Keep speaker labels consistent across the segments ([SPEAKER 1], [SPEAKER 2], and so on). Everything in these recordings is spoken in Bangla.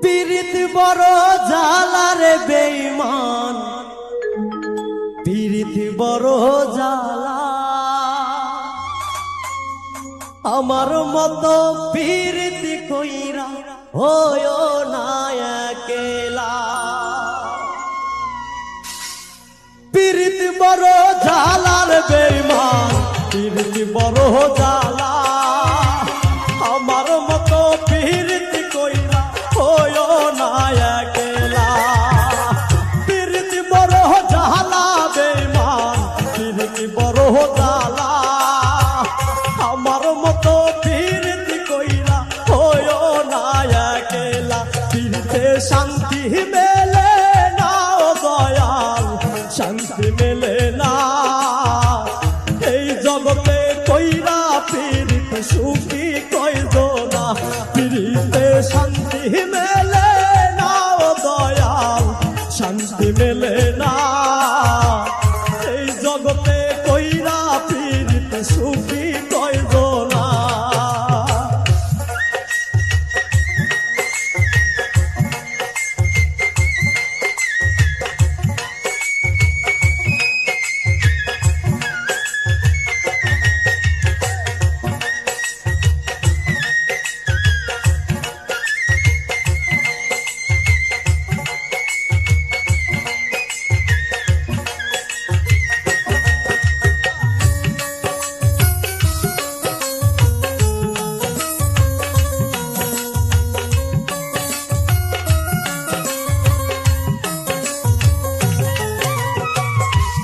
[SPEAKER 1] পীড়িত বড় জ্বালা রে বেঈমান, পীড়িত বড় জ্বালা। আমার মতো পীড়িত কইরা হয়ো না একেলা। পীড়িত বড় জ্বালা রে বেঈমান, পীড়িত বড় জ্বালা। আমার মতো পীড়িত কইরা হয়ো না একেলা। পীড়িত বড় জ্বালা বেঈমান, পীড়িত বড় জ্বালা। আমার মতো পীড়িত কইরা হয়ো না একেলা। পীড়িতে শান্তি মেলে না ও দয়াল, শান্তি মেলে না এই জগতে কইরা। পীড়িত সুখী কয়জনা, পীড়িতে শান্তি মেলে না ও দয়াল, শান্তি মেলে না এই জগতে কইরা। পীড়িত সুখী কয়জনা।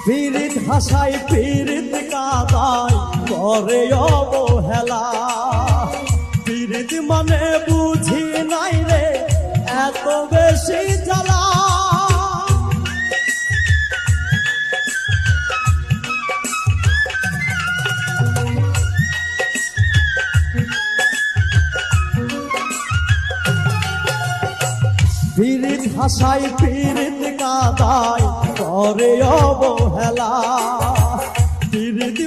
[SPEAKER 1] পীড়িত হাসাই পীড়িত কাদাই করে অবহেলা। পীড়িত মানে বুঝি নাই রে এত বেশি জ্বালা। পীড়িত হাসাই পীড়িত কাদাই করে অবহেলা। পীড়িত